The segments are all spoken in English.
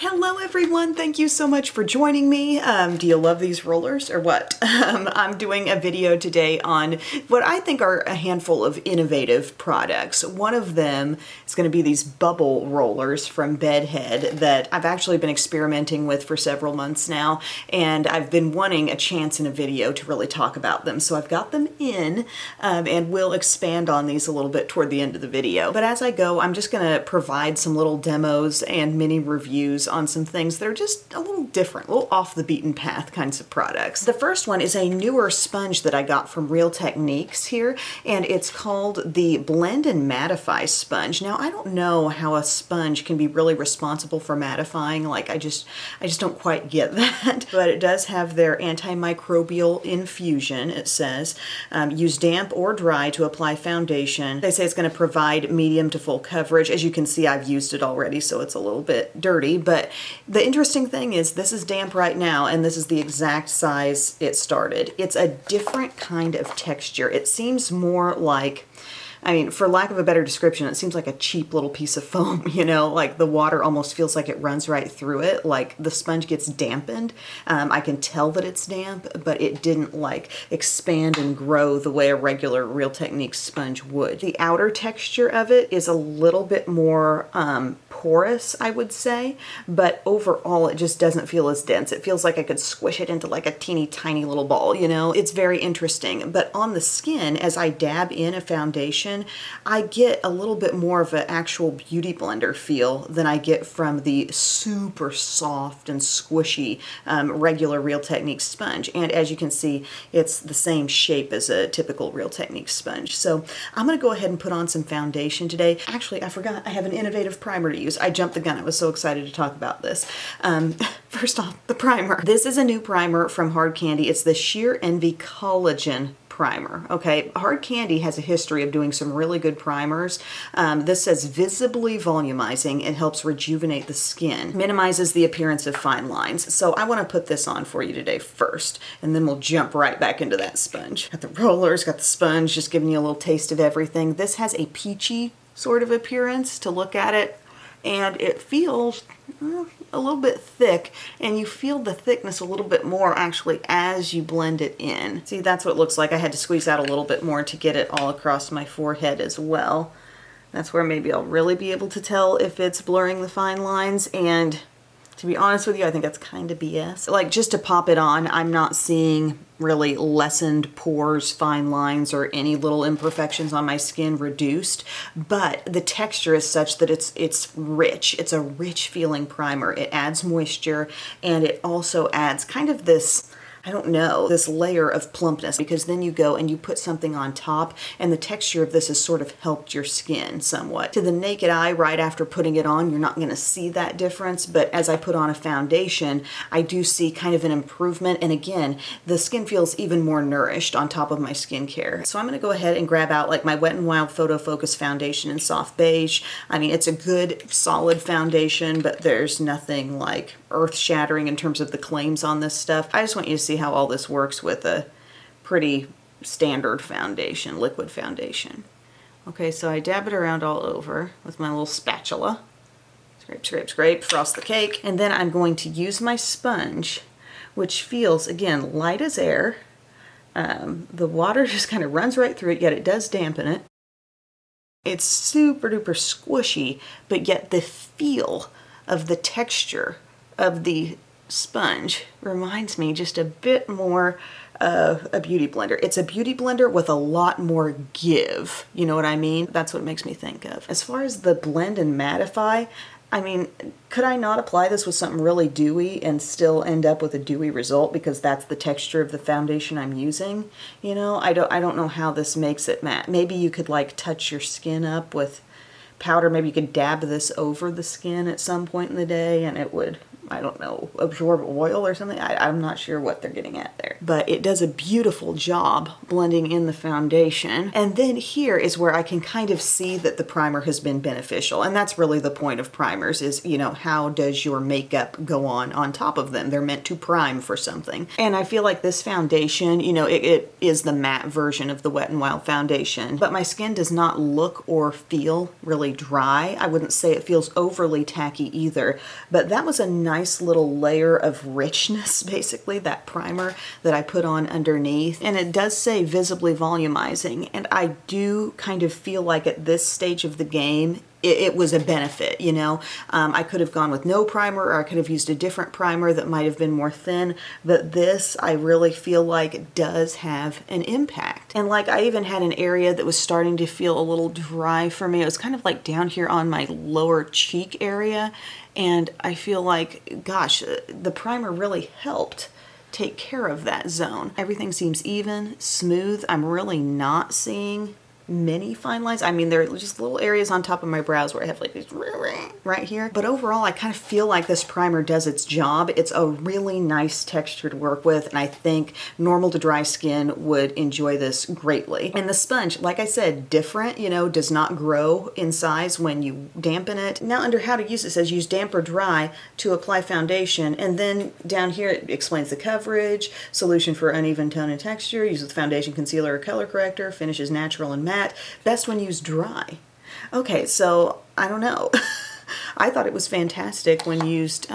Hello everyone, thank you so much for joining me. Do you love these rollers or what? I'm doing a video today on what I think are a handful of innovative products. One of them is going to be these bubble rollers from Bedhead that I've actually been experimenting with for several months now, and I've been wanting a chance in a video to really talk about them. So I've got them in and we'll expand on these a little bit toward the end of the video. But as I go, I'm just going to provide some little demos and mini reviews on some things that are just a little different, a little off the beaten path kinds of products. The first one is a newer sponge that I got from Real Techniques here, and it's called the Blend and Mattify sponge. Now, I don't know how a sponge can be really responsible for mattifying. Like, I just don't quite get that. But it does have their antimicrobial infusion, it says. Use damp or dry to apply foundation. They say it's going to provide medium to full coverage. As you can see, I've used it already, so it's a little bit dirty, but the interesting thing is this is damp right now, and this is the exact size it started. It's a different kind of texture. It seems more like, I mean, for lack of a better description, it seems like a cheap little piece of foam, you know, like the water almost feels like it runs right through it, like the sponge gets dampened. I can tell that it's damp, but it didn't like expand and grow the way a regular Real Techniques sponge would. The outer texture of it is a little bit more porous, I would say, but overall it just doesn't feel as dense. It feels like I could squish it into like a teeny tiny little ball, you know? It's very interesting, but on the skin, as I dab in a foundation, I get a little bit more of an actual beauty blender feel than I get from the super soft and squishy regular Real Techniques sponge. And as you can see, it's the same shape as a typical Real Techniques sponge. So I'm going to go ahead and put on some foundation today. Actually, I forgot I have an innovative primer to use. I jumped the gun. I was so excited to talk about this. First off, the primer. This is a new primer from Hard Candy. It's the Sheer Envy Collagen primer. Okay, Hard Candy has a history of doing some really good primers. This says visibly volumizing. It helps rejuvenate the skin, minimizes the appearance of fine lines. So I want to put this on for you today first, and then we'll jump right back into that sponge. Got the rollers, got the sponge, just giving you a little taste of everything. This has a peachy sort of appearance to look at it, and it feels a little bit thick, and you feel the thickness a little bit more actually as you blend it in. See, that's what it looks like. I had to squeeze out a little bit more to get it all across my forehead as well. That's where maybe I'll really be able to tell if it's blurring the fine lines, and to be honest with you, I think that's kind of BS. Like, just to pop it on, I'm not seeing really lessened pores, fine lines, or any little imperfections on my skin reduced, but the texture is such that it's rich. It's a rich feeling primer. It adds moisture, and it also adds kind of this, I don't know, this layer of plumpness, because then you go and you put something on top, and the texture of this has sort of helped your skin somewhat. To the naked eye, right after putting it on, you're not going to see that difference, but as I put on a foundation, I do see kind of an improvement, and again, the skin feels even more nourished on top of my skincare. So I'm going to go ahead and grab out like my Wet n Wild Photo Focus foundation in soft beige. I mean, it's a good, solid foundation, but there's nothing like earth-shattering in terms of the claims on this stuff. I just want you to see how all this works with a pretty standard foundation, liquid foundation. Okay, so I dab it around all over with my little spatula. Scrape, scrape, scrape, frost the cake. And then I'm going to use my sponge, which feels, again, light as air. The water just kind of runs right through it, yet it does dampen it. It's super duper squishy, but yet the feel of the texture of the sponge reminds me just a bit more of a beauty blender. It's a beauty blender with a lot more give. You know what I mean? That's what it makes me think of. As far as the blend and mattify, I mean, could I not apply this with something really dewy and still end up with a dewy result because that's the texture of the foundation I'm using? You know, I don't know how this makes it matte. Maybe you could like touch your skin up with powder. Maybe you could dab this over the skin at some point in the day and it would I don't know, absorb oil or something. I'm not sure what they're getting at there. But it does a beautiful job blending in the foundation. And then here is where I can kind of see that the primer has been beneficial. And that's really the point of primers is, you know, how does your makeup go on top of them? They're meant to prime for something. And I feel like this foundation, you know, it is the matte version of the Wet n Wild foundation, but my skin does not look or feel really dry. I wouldn't say it feels overly tacky either, but that was a nice little layer of richness, basically, that primer that I put on underneath. And it does say visibly volumizing, and I do kind of feel like at this stage of the game, it was a benefit, you know. I could have gone with no primer, or I could have used a different primer that might have been more thin, but this I really feel like does have an impact. And like I even had an area that was starting to feel a little dry for me. It was kind of like down here on my lower cheek area, and I feel like, gosh, the primer really helped take care of that zone. Everything seems even, smooth. I'm really not seeing many fine lines. I mean, there are just little areas on top of my brows where I have like these right here. But overall, I kind of feel like this primer does its job. It's a really nice texture to work with, and I think normal to dry skin would enjoy this greatly. And the sponge, like I said, different, you know, does not grow in size when you dampen it. Now under how to use it says use damp or dry to apply foundation, and then down here it explains the coverage, solution for uneven tone and texture, use with foundation, concealer, or color corrector, finishes natural and matte. Best when used dry. Okay, so I don't know. I thought it was fantastic when used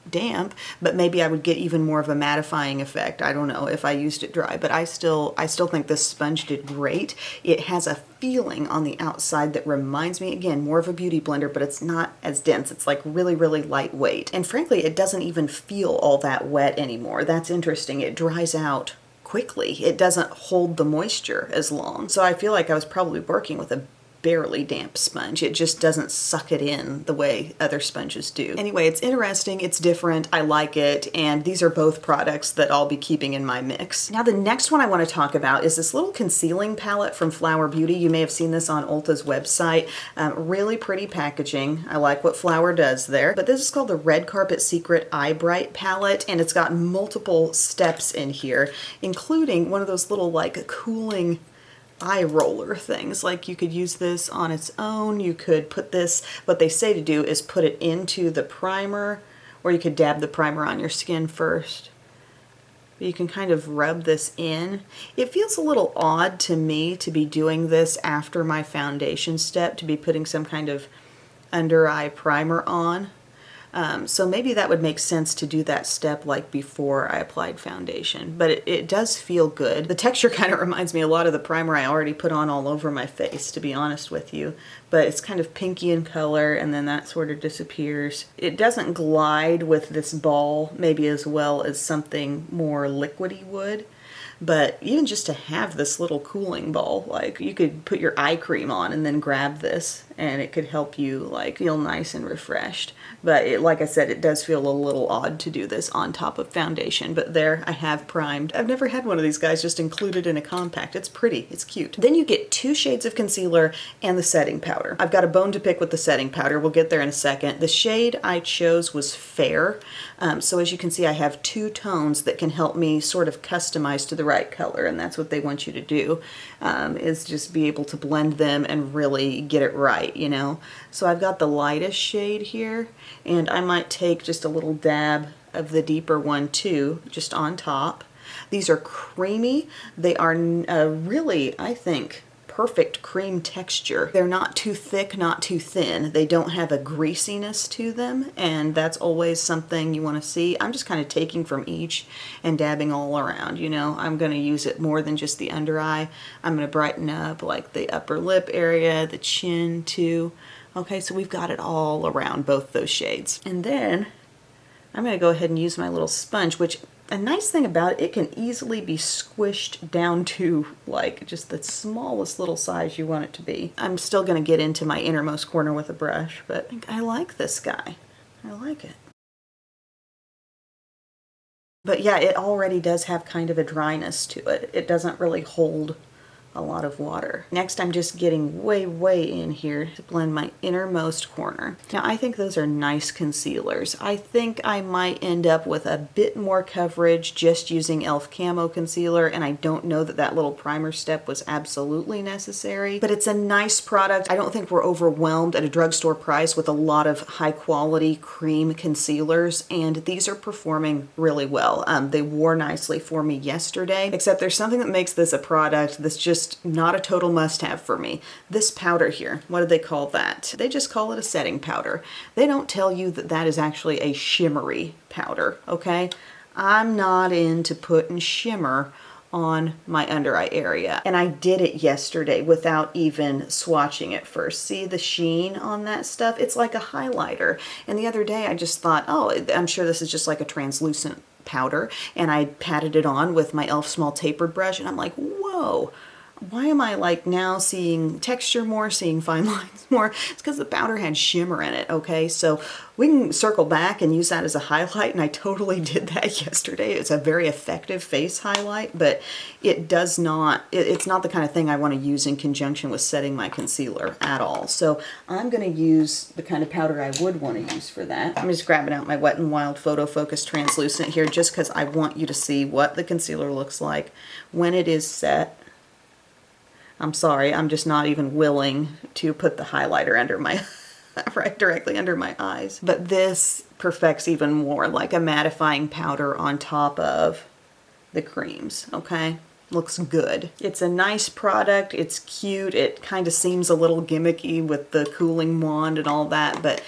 damp, but maybe I would get even more of a mattifying effect. I don't know if I used it dry, but I still think this sponge did great. It has a feeling on the outside that reminds me, again, more of a beauty blender, but it's not as dense. It's like really, really lightweight. And frankly, it doesn't even feel all that wet anymore. That's interesting. It dries out quickly. It doesn't hold the moisture as long. So I feel like I was probably working with a barely damp sponge. It just doesn't suck it in the way other sponges do. Anyway, it's interesting, it's different, I like it, and these are both products that I'll be keeping in my mix. Now the next one I want to talk about is this little concealing palette from Flower Beauty. You may have seen this on Ulta's website. Really pretty packaging. I like what Flower does there. But this is called the Red Carpet Secret Eye Bright Palette, and it's got multiple steps in here, including one of those little like cooling eye roller things. Like you could use this on its own. You could put this, what they say to do is put it into the primer, or you could dab the primer on your skin first. But you can kind of rub this in. It feels a little odd to me to be doing this after my foundation step, to be putting some kind of under eye primer on. So maybe that would make sense to do that step like before I applied foundation, but it does feel good. The texture kind of reminds me a lot of the primer I already put on all over my face, to be honest with you, but it's kind of pinky in color, and then that sort of disappears. It doesn't glide with this ball maybe as well as something more liquidy would. But even just to have this little cooling ball, like you could put your eye cream on and then grab this, and it could help you like feel nice and refreshed. But like I said, it does feel a little odd to do this on top of foundation, but there I have primed. I've never had one of these guys just included in a compact. It's pretty, it's cute. Then you get 2 shades of concealer and the setting powder. I've got a bone to pick with the setting powder. We'll get there in a second. The shade I chose was Fair. So as you can see, I have 2 tones that can help me sort of customize to the right color, and that's what they want you to do, is just be able to blend them and really get it right, you know. So I've got the lightest shade here, and I might take just a little dab of the deeper one too, just on top. These are creamy. They are really, I think, perfect cream texture. They're not too thick, not too thin. They don't have a greasiness to them, and that's always something you want to see. I'm just kind of taking from each and dabbing all around, you know. I'm going to use it more than just the under eye. I'm going to brighten up like the upper lip area, the chin too. Okay, so we've got it all around both those shades. And then I'm going to go ahead and use my little sponge, which a nice thing about it, it can easily be squished down to like just the smallest little size you want it to be. I'm still going to get into my innermost corner with a brush, but I think I like this guy. I like it. But yeah, it already does have kind of a dryness to it. It doesn't really hold a lot of water. Next, I'm just getting way in here to blend my innermost corner. Now, I think those are nice concealers. I think I might end up with a bit more coverage just using e.l.f. Camo Concealer, and I don't know that that little primer step was absolutely necessary, but it's a nice product. I don't think we're overwhelmed at a drugstore price with a lot of high quality cream concealers, and these are performing really well. They wore nicely for me yesterday, except there's something that makes this a product that's just not a total must-have for me. This powder here, what do they call that? They just call it a setting powder. They don't tell you that that is actually a shimmery powder, okay? I'm not into putting shimmer on my under eye area. And I did it yesterday without even swatching it first. See the sheen on that stuff? It's like a highlighter. And the other day I just thought, oh, I'm sure this is just like a translucent powder. And I patted it on with my e.l.f. small tapered brush and I'm like, whoa. Why am I like now seeing texture more, seeing fine lines more? It's because the powder had shimmer in it, okay? So we can circle back and use that as a highlight, and I totally did that yesterday. It's a very effective face highlight, but it does not, it's not the kind of thing I want to use in conjunction with setting my concealer at all. So I'm going to use the kind of powder I would want to use for that. I'm just grabbing out my Wet n Wild Photo Focus Translucent here just because I want you to see what the concealer looks like when it is set. I'm sorry, I'm just not even willing to put the highlighter under my, right directly under my eyes. But this perfects even more, like a mattifying powder on top of the creams, okay? Looks good. It's a nice product, it's cute, it kind of seems a little gimmicky with the cooling wand and all that, but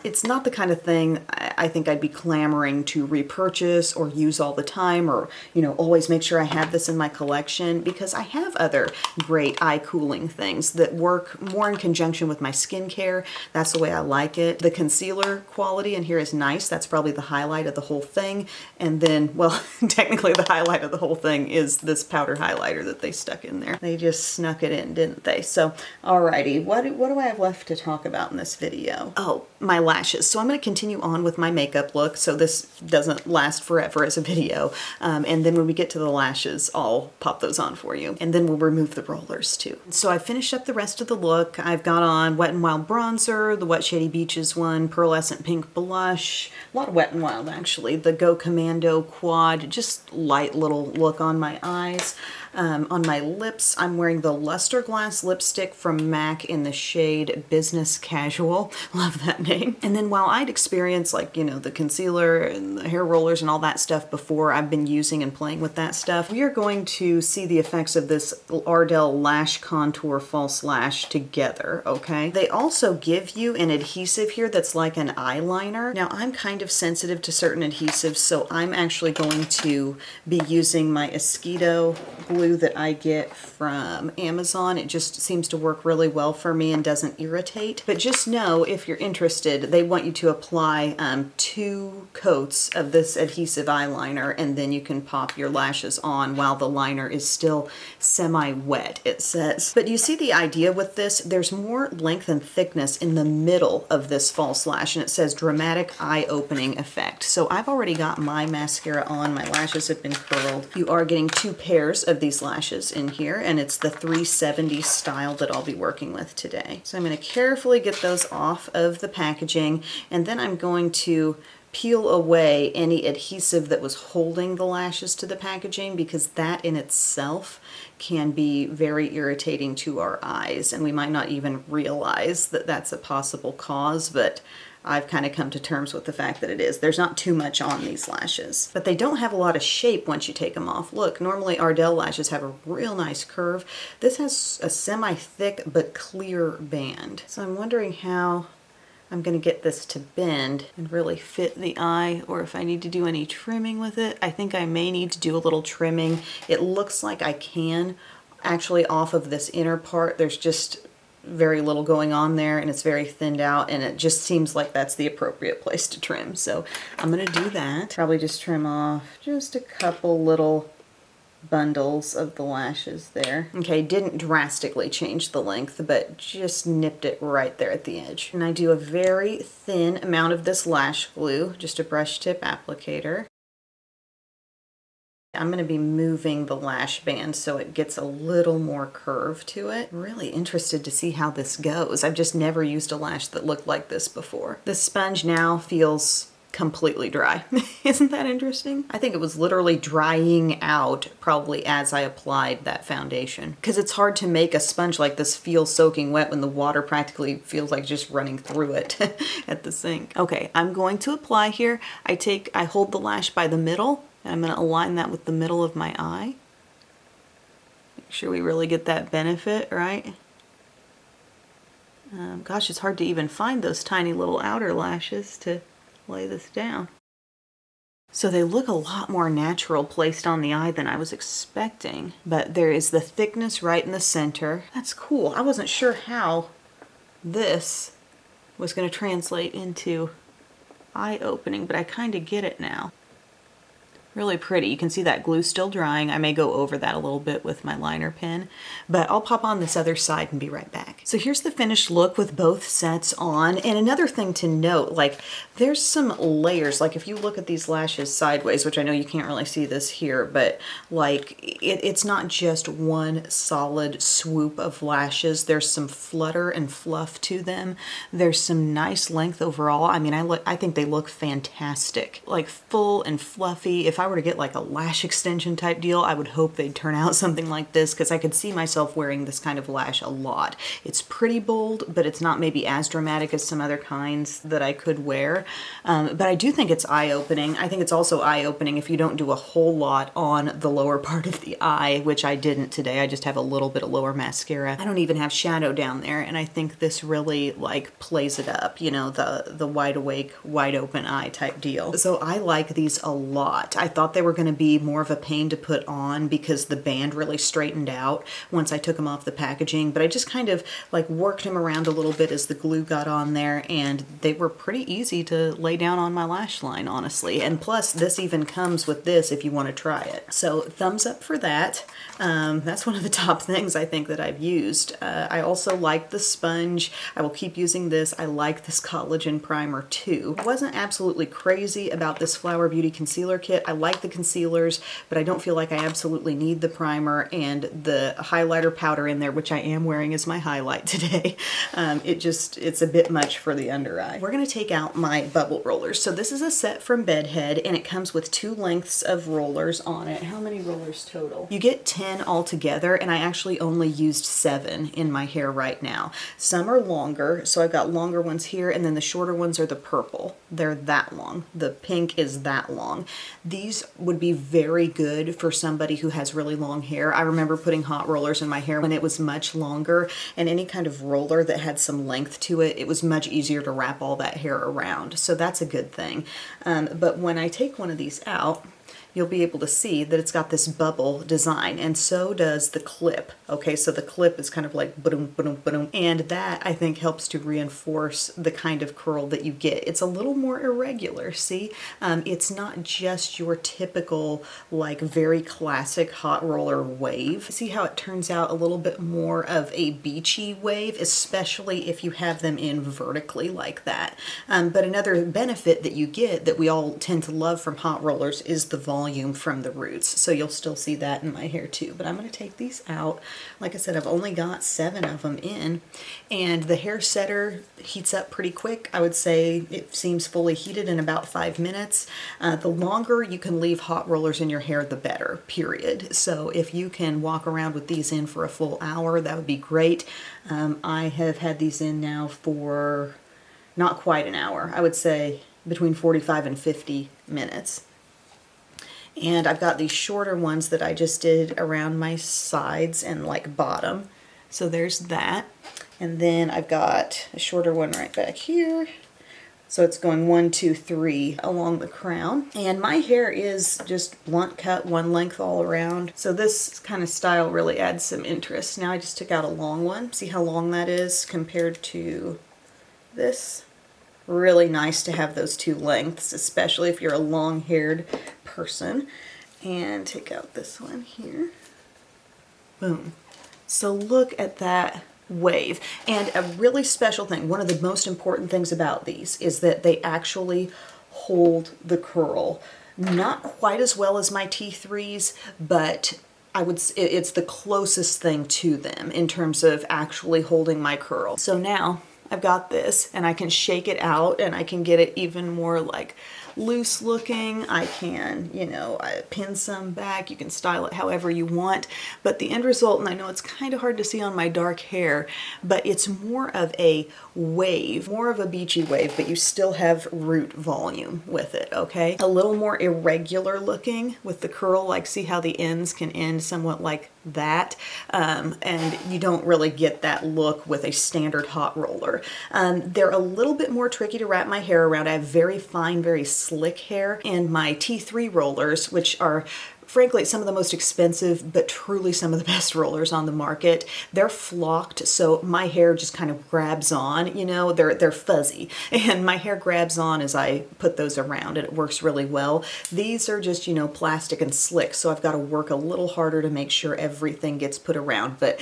it's not the kind of thing I think I'd be clamoring to repurchase or use all the time, or, you know, always make sure I have this in my collection, because I have other great eye cooling things that work more in conjunction with my skincare. That's the way I like it. The concealer quality in here is nice. That's probably the highlight of the whole thing. And then, well, technically the highlight of the whole thing is this powder highlighter that they stuck in there. They just snuck it in, didn't they? So, alrighty, what do I have left to talk about in this video? Oh, my lashes. So I'm going to continue on with my makeup look, so this doesn't last forever as a video. And then when we get to the lashes, I'll pop those on for you. And then we'll remove the rollers too. So I finished up the rest of the look. I've got on Wet n Wild bronzer, the Wet Shady Beaches one, pearlescent pink blush, a lot of Wet n Wild actually, the Go Commando quad, just light little look on my eyes. On my lips, I'm wearing the Luster Glass lipstick from MAC in the shade Business Casual. Love that name. And then while I'd experienced, like, you know, the concealer and the hair rollers and all that stuff before, I've been using and playing with that stuff, we are going to see the effects of this Ardell Lash Contour False Lash together, okay? They also give you an adhesive here that's like an eyeliner. Now, I'm kind of sensitive to certain adhesives, so I'm actually going to be using my Esquito glue that I get from Amazon. It just seems to work really well for me and doesn't irritate. But just know, if you're interested, they want you to apply 2 coats of this adhesive eyeliner, and then you can pop your lashes on while the liner is still semi-wet, it says. But you see the idea with this? There's more length and thickness in the middle of this false lash, and it says dramatic eye-opening effect. So I've already got my mascara on. My lashes have been curled. You are getting 2 pairs of these lashes in here, and it's the 370 style that I'll be working with today. So I'm going to carefully get those off of the packaging, and then I'm going to peel away any adhesive that was holding the lashes to the packaging, because that in itself can be very irritating to our eyes, and we might not even realize that that's a possible cause, but I've kind of come to terms with the fact that it is. There's not too much on these lashes, but they don't have a lot of shape once you take them off. Look, normally Ardell lashes have a real nice curve. This has a semi-thick but clear band. So I'm wondering how I'm going to get this to bend and really fit the eye, or if I need to do any trimming with it. I think I may need to do a little trimming. It looks like I can actually off of this inner part. There's just very little going on there, and it's very thinned out, and it just seems like that's the appropriate place to trim. So I'm going to do that. Probably just trim off just a couple little bundles of the lashes there. Okay, didn't drastically change the length, but just nipped it right there at the edge. And I do a very thin amount of this lash glue, just a brush tip applicator. I'm going to be moving the lash band so it gets a little more curve to it. Really interested to see how this goes. I've just never used a lash that looked like this before. The sponge now feels completely dry. Isn't that interesting? I think it was literally drying out probably as I applied that foundation, because it's hard to make a sponge like this feel soaking wet when the water practically feels like just running through it at the sink. Okay, I'm going to apply here. I hold the lash by the middle, and I'm going to align that with the middle of my eye. Make sure we really get that benefit, right? Gosh, it's hard to even find those tiny little outer lashes to lay this down. So they look a lot more natural placed on the eye than I was expecting, but there is the thickness right in the center. That's cool. I wasn't sure how this was going to translate into eye opening, but I kind of get it now. Really pretty. You can see that glue still drying. I may go over that a little bit with my liner pen, but I'll pop on this other side and be right back. So here's the finished look with both sets on. And another thing to note, like there's some layers, like if you look at these lashes sideways, which I know you can't really see this here, but like it's not just one solid swoop of lashes. There's some flutter and fluff to them. There's some nice length overall. I mean, I think they look fantastic, like full and fluffy. If I were to get like a lash extension type deal, I would hope they'd turn out something like this, because I could see myself wearing this kind of lash a lot. It's pretty bold, but it's not maybe as dramatic as some other kinds that I could wear. But I do think it's eye-opening. I think it's also eye-opening if you don't do a whole lot on the lower part of the eye, which I didn't today. I just have a little bit of lower mascara. I don't even have shadow down there, and I think this really like plays it up, you know, the wide awake, wide open eye type deal. So I like these a lot. I thought they were going to be more of a pain to put on because the band really straightened out once I took them off the packaging, but I just kind of like worked them around a little bit as the glue got on there, and they were pretty easy to lay down on my lash line, honestly. And plus, this even comes with this if you want to try it. So thumbs up for that. That's one of the top things I think that I've used. I also like the sponge. I will keep using this. I like this collagen primer too. I wasn't absolutely crazy about this Flower Beauty concealer kit. I like the concealers, but I don't feel like I absolutely need the primer and the highlighter powder in there, which I am wearing as my highlight today. It's a bit much for the under eye. We're going to take out my bubble rollers. So this is a set from Bedhead, and it comes with 2 lengths of rollers on it. How many rollers total? You get 10 altogether, and I actually only used 7 in my hair right now. Some are longer, so I've got longer ones here, and then the shorter ones are the purple. They're that long. The pink is that long. These would be very good for somebody who has really long hair. I remember putting hot rollers in my hair when it was much longer, and any kind of roller that had some length to it, it was much easier to wrap all that hair around. So that's a good thing. But when I take one of these out, you'll be able to see that it's got this bubble design, and so does the clip. Okay, so the clip is kind of like boom, boom, boom, and that I think helps to reinforce the kind of curl that you get. It's a little more irregular, see? It's not just your typical, like, very classic hot roller wave. See how it turns out a little bit more of a beachy wave, especially if you have them in vertically like that. But another benefit that you get that we all tend to love from hot rollers is the volume from the roots. So you'll still see that in my hair too. But I'm going to take these out. Like I said, I've only got 7 of them in, and the hair setter heats up pretty quick. I would say it seems fully heated in about 5 minutes. The longer you can leave hot rollers in your hair, the better, period. So if you can walk around with these in for a full hour, that would be great. I have had these in now for not quite an hour. I would say between 45 and 50 minutes. And I've got these shorter ones that I just did around my sides and like bottom. So there's that. And then I've got a shorter one right back here. So it's going 1, 2, 3 along the crown. And my hair is just blunt cut, one length all around. So this kind of style really adds some interest. Now I just took out a long one. See how long that is compared to this? Really nice to have those 2 lengths, especially if you're a long-haired person. And take out this one here. Boom. So look at that wave. And a really special thing, one of the most important things about these is that they actually hold the curl. Not quite as well as my T3s, but it's the closest thing to them in terms of actually holding my curl. So now I've got this and I can shake it out and I can get it even more like loose looking. I can, I pin some back. You can style it however you want, but the end result, and I know it's kind of hard to see on my dark hair, but it's more of a wave, more of a beachy wave, but you still have root volume with it, okay? A little more irregular looking with the curl, like see how the ends can end somewhat like that, and you don't really get that look with a standard hot roller. They're a little bit more tricky to wrap my hair around. I have very fine, very slick hair, and my T3 rollers, which are frankly some of the most expensive but truly some of the best rollers on the market, they're flocked, so my hair just kind of grabs on, they're fuzzy, and my hair grabs on as I put those around, and it works really well. These are just, plastic and slick, so I've got to work a little harder to make sure everything gets put around, but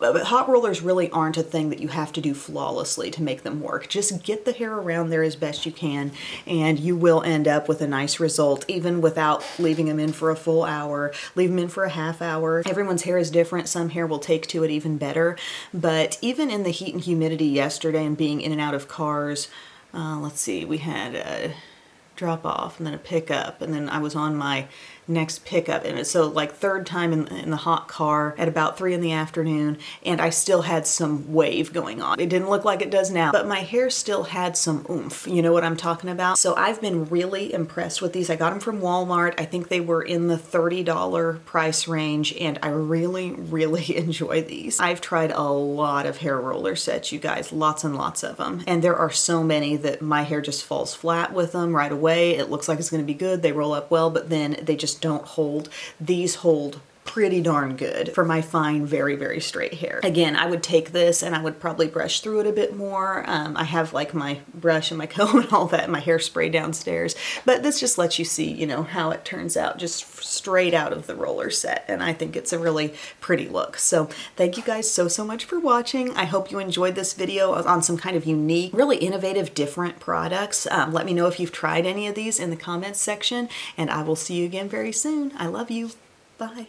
hot rollers really aren't a thing that you have to do flawlessly to make them work. Just get the hair around there as best you can, and you will end up with a nice result, even without leaving them in for a full hour. Leave them in for a half hour. Everyone's hair is different. Some hair will take to it even better, but even in the heat and humidity yesterday and being in and out of cars, let's see, we had a drop off and then a pickup, and then I was on my next pickup, and so like third time in the hot car at about 3 in the afternoon, and I still had some wave going on. It didn't look like it does now, but my hair still had some oomph. You know what I'm talking about? So I've been really impressed with these. I got them from Walmart. I think they were in the $30 price range, and I really, really enjoy these. I've tried a lot of hair roller sets, you guys, lots and lots of them, and there are so many that my hair just falls flat with them right away. It looks like it's going to be good. They roll up well, but then they just don't hold. These hold pretty darn good for my fine, very, very straight hair. Again, I would take this and I would probably brush through it a bit more. I have like my brush and my comb and all that and my hairspray downstairs, but this just lets you see, how it turns out just straight out of the roller set, and I think it's a really pretty look. So thank you guys so much for watching. I hope you enjoyed this video on some kind of unique, really innovative, different products. Let me know if you've tried any of these in the comments section, and I will see you again very soon. I love you. Bye.